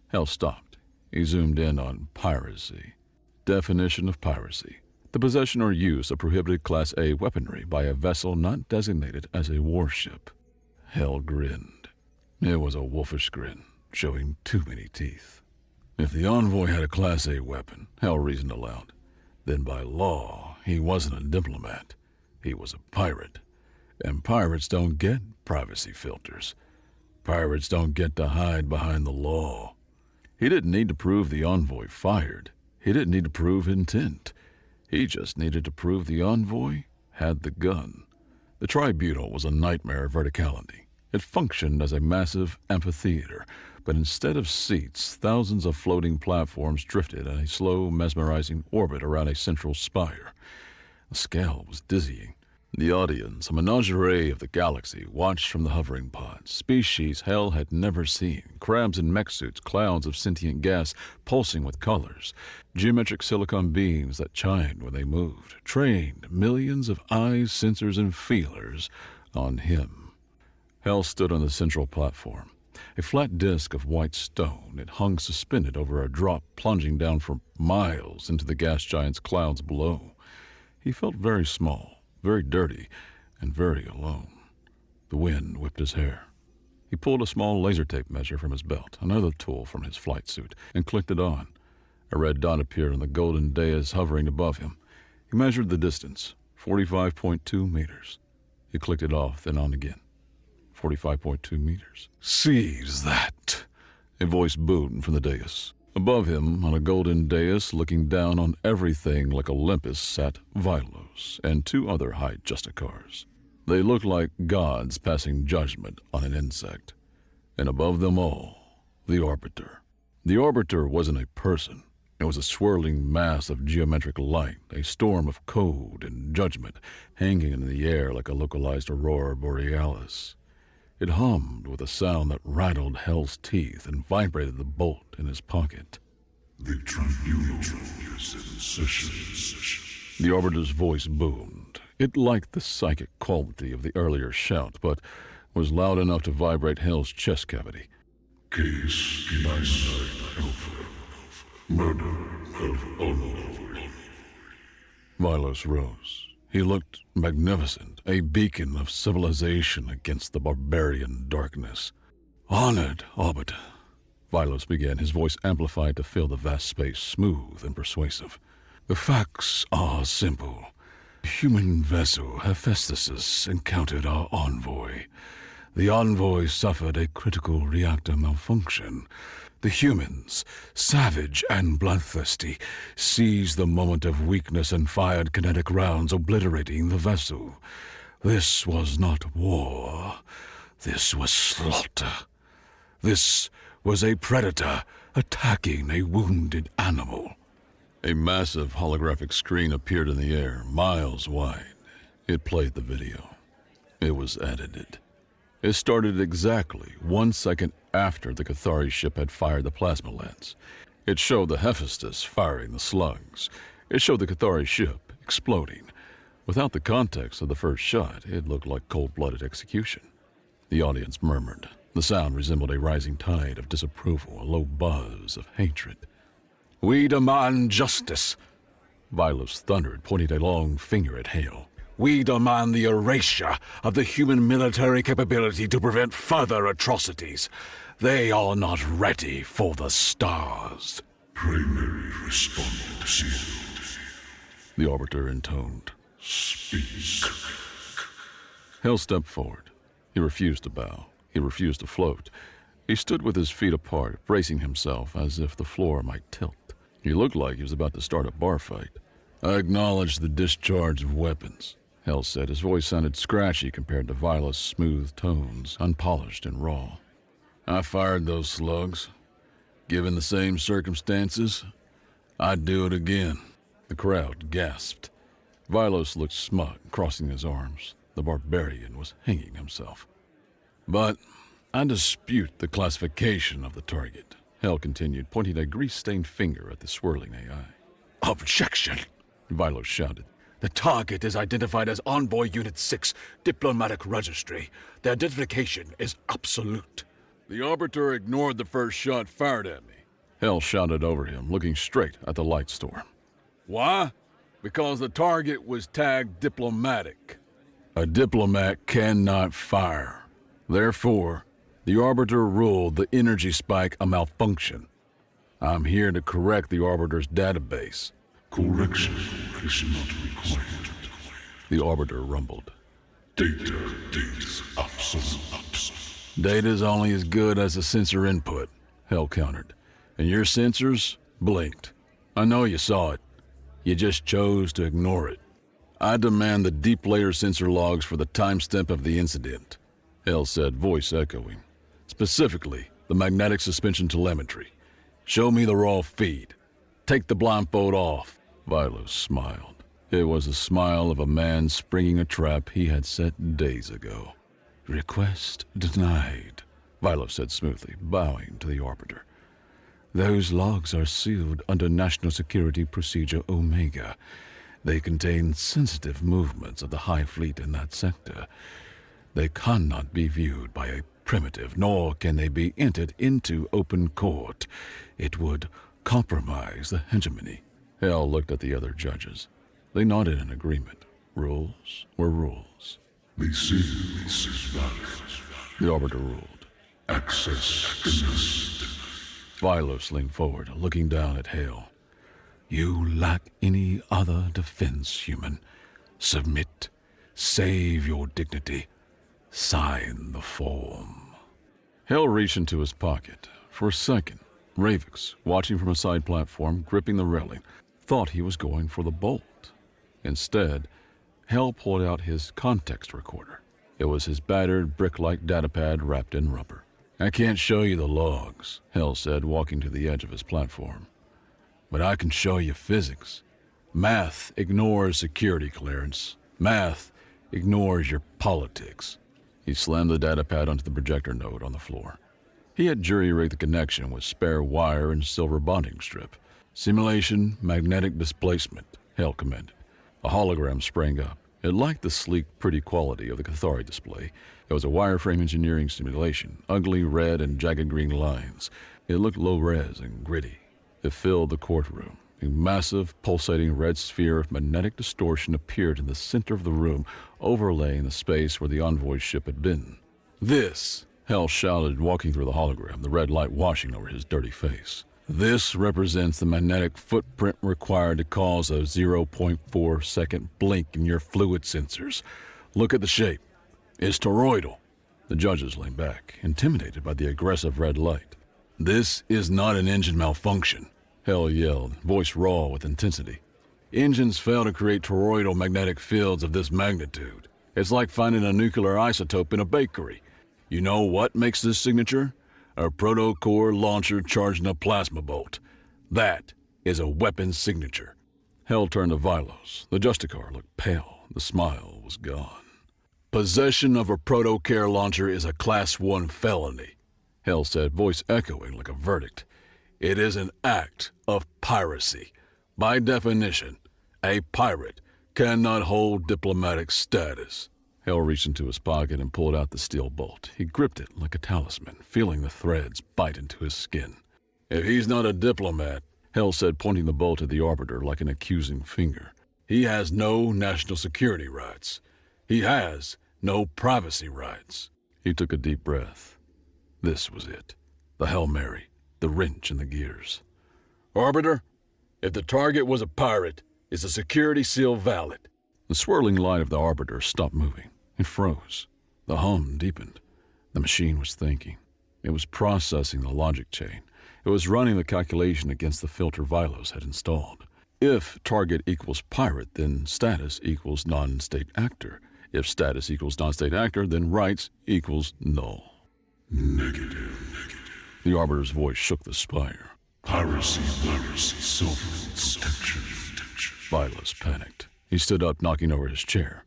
Hell stopped. He zoomed in on piracy. Definition of piracy: the possession or use of prohibited Class A weaponry by a vessel not designated as a warship. Hell grinned. It was a wolfish grin, showing too many teeth. If the envoy had a Class A weapon, Hell reasoned aloud, then by law he wasn't a diplomat. He was a pirate. And pirates don't get privacy filters. Pirates don't get to hide behind the law. He didn't need to prove the envoy fired. He didn't need to prove intent. He just needed to prove the envoy had the gun. The tribunal was a nightmare of verticality. It functioned as a massive amphitheater, but instead of seats, thousands of floating platforms drifted in a slow, mesmerizing orbit around a central spire. The scale was dizzying. The audience, a menagerie of the galaxy, watched from the hovering pods. Species Hell had never seen. Crabs in mech suits, clouds of sentient gas pulsing with colors. Geometric silicon beams that chimed when they moved. Trained millions of eyes, sensors, and feelers on him. Hell stood on the central platform. A flat disk of white stone, it hung suspended over a drop plunging down for miles into the gas giant's clouds below. He felt very small, very dirty, and very alone. The wind whipped his hair. He pulled a small laser tape measure from his belt, another tool from his flight suit, and clicked it on. A red dot appeared on the golden dais hovering above him. He measured the distance, 45.2 meters. He clicked it off, then on again. 45.2 meters. "Seize that!" A voice boomed from the dais. Above him, on a golden dais looking down on everything like Olympus, sat Vilos and two other high justicars. They looked like gods passing judgment on an insect. And above them all, the Arbiter. The Arbiter wasn't a person. It was a swirling mass of geometric light, a storm of code and judgment hanging in the air like a localized aurora borealis. It hummed with a sound that rattled Hell's teeth and vibrated the bolt in his pocket. "The tribunal is in session." The Arbiter's voice boomed. It lacked the psychic quality of the earlier shout, but was loud enough to vibrate Hell's chest cavity. "Case Genocide Alpha. Murder of Envoy." Vilos rose. He looked magnificent, a beacon of civilization against the barbarian darkness. "Honored, Arbiter," Vilos began, his voice amplified to fill the vast space, smooth and persuasive. "The facts are simple. Human vessel Hephaestus encountered our envoy. The envoy suffered a critical reactor malfunction. The humans, savage and bloodthirsty, seized the moment of weakness and fired kinetic rounds, obliterating the vessel. This was not war. This was slaughter. This was a predator attacking a wounded animal. A massive holographic screen appeared in the air, miles wide. It played the video. It was edited. It started exactly 1 second after the Cathari ship had fired the plasma lens. It showed the Hephaestus firing the slugs. It showed the Cathari ship exploding. Without the context of the first shot, it looked like cold-blooded execution. The audience murmured. The sound resembled a rising tide of disapproval, a low buzz of hatred. "We demand justice," Vilos thundered, pointing a long finger at Hale. "We demand the erasure of the human military capability to prevent further atrocities. They are not ready for the stars." Primary responded sealed. The Arbiter intoned. Speak. Hale stepped forward. He refused to bow. He refused to float. He stood with his feet apart, bracing himself as if the floor might tilt. He looked like he was about to start a bar fight. "I acknowledge the discharge of weapons," Hale said. His voice sounded scratchy compared to Vilas' smooth tones, unpolished and raw. "I fired those slugs. Given the same circumstances, I'd do it again." The crowd gasped. Vilos looked smug, crossing his arms. The barbarian was hanging himself. "But I dispute the classification of the target," Hale continued, pointing a grease-stained finger at the swirling AI. "Objection!" Vilos shouted. "The target is identified as Envoy Unit 6, Diplomatic Registry. The identification is absolute." "The Arbiter ignored the first shot fired at me," Hale shouted over him, looking straight at the light storm. "Why? Because the target was tagged diplomatic. A diplomat cannot fire. Therefore, the Arbiter ruled the energy spike a malfunction. I'm here to correct the Arbiter's database." Correction is not required. The Arbiter rumbled. Data is absolute. "Data's only as good as the sensor input," Hale countered. "And your sensors blinked. I know you saw it. You just chose to ignore it. I demand the deep layer sensor logs for the timestamp of the incident," Hale said, voice echoing. "Specifically, the magnetic suspension telemetry. Show me the raw feed. Take the blindfold off." Vilos smiled. It was the smile of a man springing a trap he had set days ago. "Request denied," Vilos said smoothly, bowing to the Arbiter. "Those logs are sealed under National Security Procedure Omega. They contain sensitive movements of the High Fleet in that sector. They cannot be viewed by a primitive, nor can they be entered into open court. It would compromise the hegemony." Hale looked at the other judges. They nodded in agreement. Rules were rules. The seal is valid. The Arbiter ruled. Access denied. Vilos leaned forward, looking down at Hale. "You lack any other defense, human. Submit. Save your dignity. Sign the form." Hale reached into his pocket. For a second, Ravix, watching from a side platform, gripping the railing, thought he was going for the bolt. Instead, Hale pulled out his context recorder. It was his battered, brick-like datapad wrapped in rubber. "I can't show you the logs," Hale said, walking to the edge of his platform. "But I can show you physics. Math ignores security clearance. Math ignores your politics." He slammed the datapad onto the projector node on the floor. He had jury-rigged the connection with spare wire and silver bonding strip. "Simulation magnetic displacement," Hale commanded. A hologram sprang up. It liked the sleek, pretty quality of the Cathari display. It was a wireframe engineering simulation, ugly red and jagged green lines. It looked low-res and gritty. It filled the courtroom. A massive, pulsating red sphere of magnetic distortion appeared in the center of the room, overlaying the space where the Envoy's ship had been. "This," Hale shouted, walking through the hologram, the red light washing over his dirty face. "This represents the magnetic footprint required to cause a 0.4-second blink in your fluid sensors. Look at the shape. It's toroidal." The judges leaned back, intimidated by the aggressive red light. "This is not an engine malfunction," Hale yelled, voice raw with intensity. "Engines fail to create toroidal magnetic fields of this magnitude. It's like finding a nuclear isotope in a bakery. You know what makes this signature? A proto-core launcher charging a plasma bolt. That is a weapon signature. Hell turned to Vilos. The Justicar looked pale. The smile was gone. Possession of a proto-care launcher is a Class 1 felony, Hell said, voice echoing like a verdict. It is an act of piracy. By definition, a pirate cannot hold diplomatic status. Hell reached into his pocket and pulled out the steel bolt. He gripped it like a talisman, feeling the threads bite into his skin. If he's not a diplomat, Hell said, pointing the bolt at the Arbiter like an accusing finger, he has no national security rights. He has no privacy rights. He took a deep breath. This was it. The Hail Mary, the wrench in the gears. Arbiter, if the target was a pirate, is the security seal valid? The swirling light of the Arbiter stopped moving. It froze. The hum deepened. The machine was thinking. It was processing the logic chain. It was running the calculation against the filter Vilos had installed. If target equals pirate, then status equals non-state actor. If status equals non-state actor, then rights equals null. Negative. The Arbiter's voice shook the spire. Piracy, sovereign protection. Vilos panicked. He stood up, knocking over his chair.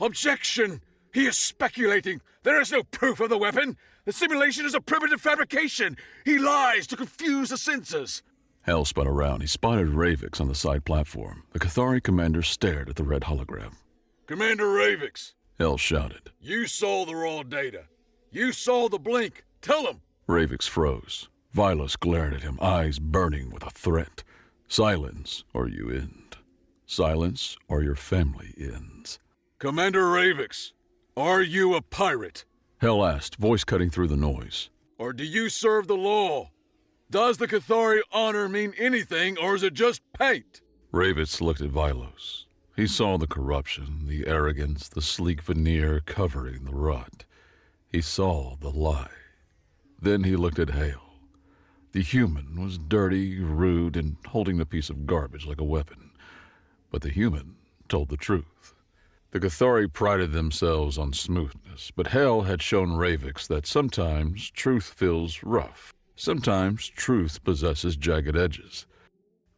Objection! He is speculating. There is no proof of the weapon. The simulation is a primitive fabrication. He lies to confuse the senses. Hell spun around. He spotted Ravix on the side platform. The Cathari commander stared at the red hologram. Commander Ravix, Hell shouted. you saw the raw data. You saw the blink. Tell him. Ravix froze. Vilos glared at him, eyes burning with a threat. Silence, or you end. Silence, or your family ends. Commander Ravix, are you a pirate? Hell asked, voice cutting through the noise. Or do you serve the law? Does the Cathari honor mean anything, or is it just paint? Ravix looked at Vilos. He saw the corruption, the arrogance, the sleek veneer covering the rot. He saw the lie. Then he looked at Hale. The human was dirty, rude, and holding the piece of garbage like a weapon. But the human told the truth. The Cathari prided themselves on smoothness, but Hell had shown Ravix that sometimes truth feels rough. Sometimes truth possesses jagged edges.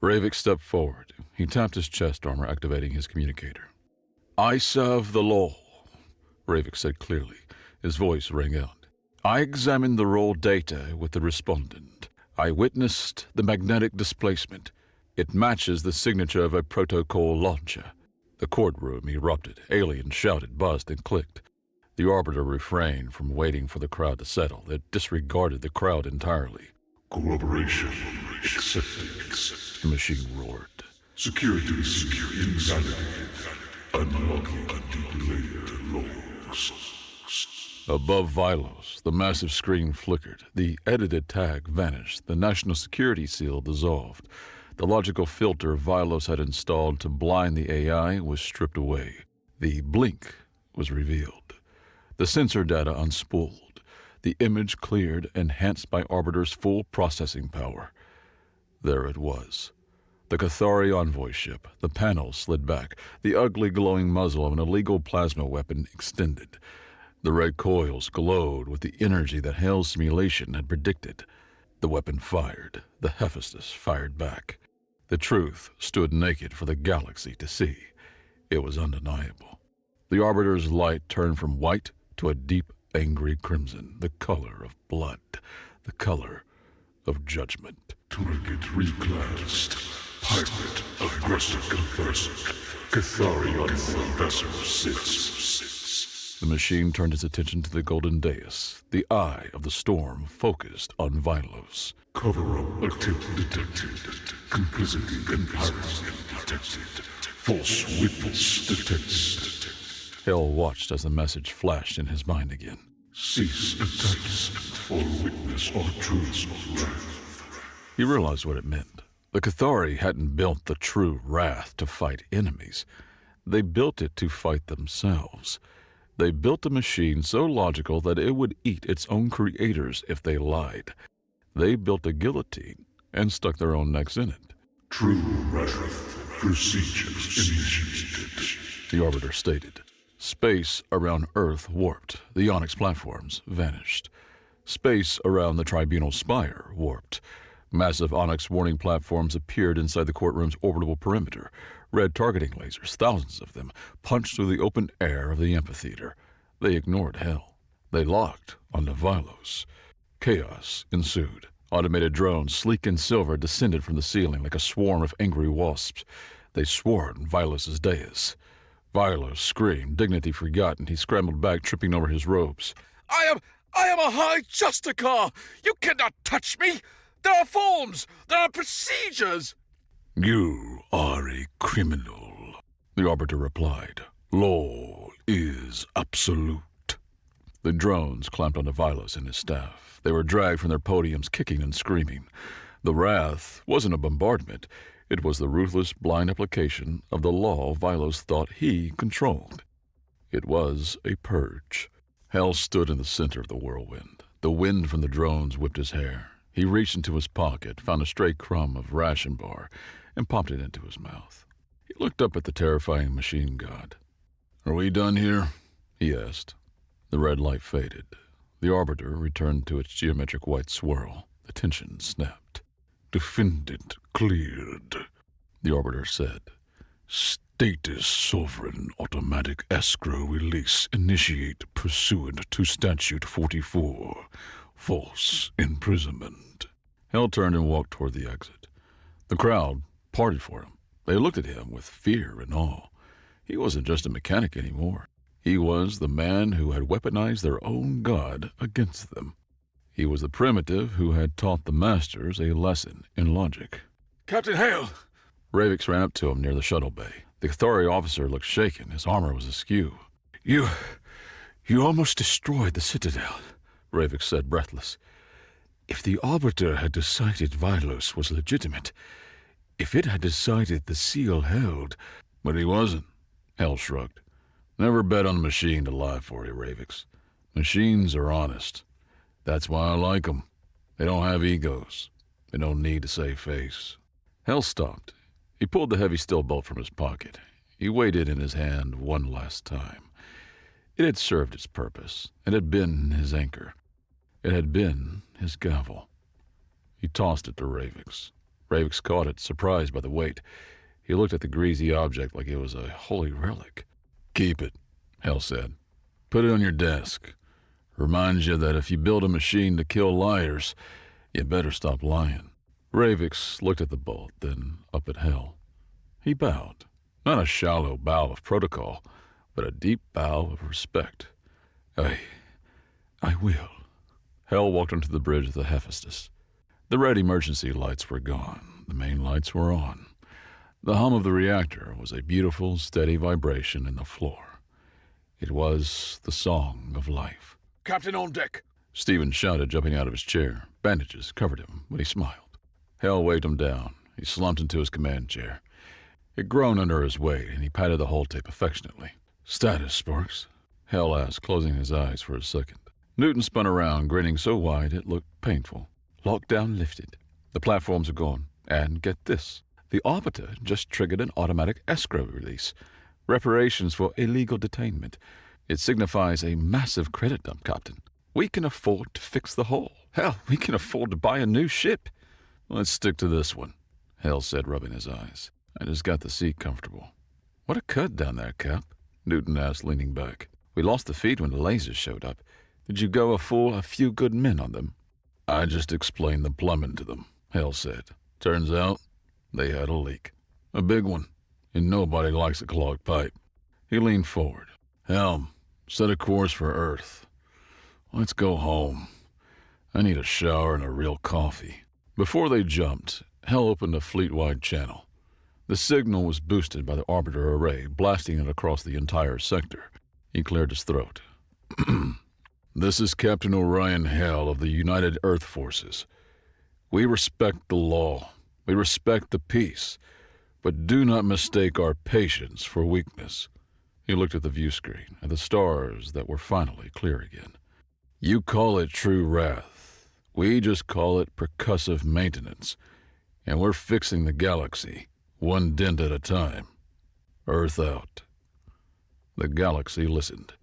Ravix stepped forward. He tapped his chest armor, activating his communicator. I serve the law, Ravix said clearly. His voice rang out. I examined the raw data with the respondent. I witnessed the magnetic displacement. It matches the signature of a protocol launcher. The courtroom erupted. Aliens shouted, buzzed, and clicked. The Arbiter refrained from waiting for the crowd to settle. It disregarded the crowd entirely. Cooperation accepted. The machine roared. Security invalidated. Unlocking a deep layer laws. Above Vilos, the massive screen flickered. The edited tag vanished. The national security seal dissolved. The logical filter Vilos had installed to blind the AI was stripped away. The blink was revealed. The sensor data unspooled. The image cleared, enhanced by Arbiter's full processing power. There it was. The Cathari envoy ship. The panel slid back. The ugly glowing muzzle of an illegal plasma weapon extended. The red coils glowed with the energy that Hell's simulation had predicted. The weapon fired. The Hephaestus fired back. The truth stood naked for the galaxy to see. It was undeniable. The Arbiter's light turned from white to a deep, angry crimson, the color of blood, the color of judgment. Target reclassed. Pirate, aggressive conversion. Cathari on vessel 6. The machine turned its attention to the golden dais. The eye of the storm focused on Vilos. Cover-up attempt detected. Complicity and piracy detected. False witness detected. Hell watched as the message flashed in his mind again. Cease attacks. All witness all truths of wrath. He realized what it meant. The Cathari hadn't built the true wrath to fight enemies. They built it to fight themselves. They built a machine so logical that it would eat its own creators if they lied. They built a guillotine and stuck their own necks in it. True wrath. Procedures initiated. The Arbiter stated. Space around Earth warped. The Onyx platforms vanished. Space around the Tribunal spire warped. Massive Onyx warning platforms appeared inside the courtroom's orbital perimeter. Red targeting lasers, thousands of them, punched through the open air of the amphitheater. They ignored Hell. They locked onto Vilos. Chaos ensued. Automated drones, sleek and silver, descended from the ceiling like a swarm of angry wasps. They swarmed Vilos' dais. Vilos screamed, dignity forgotten. He scrambled back, tripping over his robes. I am a High Justicar! You cannot touch me! There are forms! There are procedures! You are a criminal, the Arbiter replied. Law is absolute. The drones clamped onto Vilos and his staff. They were dragged from their podiums, kicking and screaming. The wrath wasn't a bombardment. It was the ruthless, blind application of the law Vilos thought he controlled. It was a purge. Hell stood in the center of the whirlwind. The wind from the drones whipped his hair. He reached into his pocket, found a stray crumb of ration bar, and popped it into his mouth. He looked up at the terrifying machine god. "Are we done here?" he asked. The red light faded. The Arbiter returned to its geometric white swirl. The tension snapped. "Defendant cleared," the Arbiter said. "Status sovereign automatic escrow release initiate pursuant to Statute 44. False imprisonment." Hell turned and walked toward the exit. The crowd parted for him. They looked at him with fear and awe. He wasn't just a mechanic anymore. He was the man who had weaponized their own god against them. He was the primitive who had taught the masters a lesson in logic. Captain Hale! Ravix ran up to him near the shuttle bay. The authority officer looked shaken. His armor was askew. You almost destroyed the Citadel," Ravix said, breathless. "If the Arbiter had decided Vilos was legitimate, if it had decided the seal held—" "But he wasn't," Hell shrugged. "Never bet on a machine to lie for you, Ravix. Machines are honest. That's why I like 'em. They don't have egos. They don't need to save face." Hell stopped. He pulled the heavy steel bolt from his pocket. He weighed it in his hand one last time. It had served its purpose. It had been his anchor. It had been his gavel. He tossed it to Ravix. Ravix caught it, surprised by the weight. He looked at the greasy object like it was a holy relic. "Keep it," Hell said. "Put it on your desk. Reminds you that if you build a machine to kill liars, you better stop lying." Ravix looked at the bolt, then up at Hell. He bowed. Not a shallow bow of protocol, but a deep bow of respect. I will." Hell walked onto the bridge of the Hephaestus. The red emergency lights were gone. The main lights were on. The hum of the reactor was a beautiful, steady vibration in the floor. It was the song of life. Captain on deck! Stephen shouted, jumping out of his chair. Bandages covered him, but he smiled. Hell waved him down. He slumped into his command chair. It groaned under his weight, and he patted the holotape affectionately. "Status, Sparks?" Hell asked, closing his eyes for a second. Newton spun around, grinning so wide it looked painful. "Lockdown lifted. The platforms are gone. And get this. The Arbiter just triggered an automatic escrow release. Reparations for illegal detainment. It signifies a massive credit dump, Captain. We can afford to fix the hole. Hell, we can afford to buy a new ship." "Let's stick to this one," Hell said, rubbing his eyes. "I just got the seat comfortable." "What a cut down there, Cap?" Newton asked, leaning back. "We lost the feed when the lasers showed up. Did you go a few good men on them?" "I just explained the plumbing to them," Hell said. "Turns out they had a leak. A big one. And nobody likes a clogged pipe." He leaned forward. "Helm, set a course for Earth. Let's go home. I need a shower and a real coffee." Before they jumped, Hell opened a fleet-wide channel. The signal was boosted by the Arbiter array, blasting it across the entire sector. He cleared his throat. "This is Captain Orion Hell of the United Earth Forces. We respect the law. We respect the peace. But do not mistake our patience for weakness." He looked at the view screen, at the stars that were finally clear again. "You call it true wrath. We just call it percussive maintenance. And we're fixing the galaxy, one dent at a time. Earth out." The galaxy listened,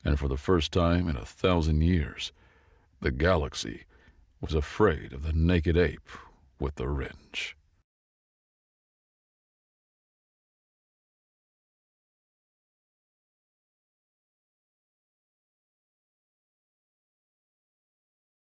and for the first time in 1,000 years, the galaxy was afraid of the naked ape with the wrench.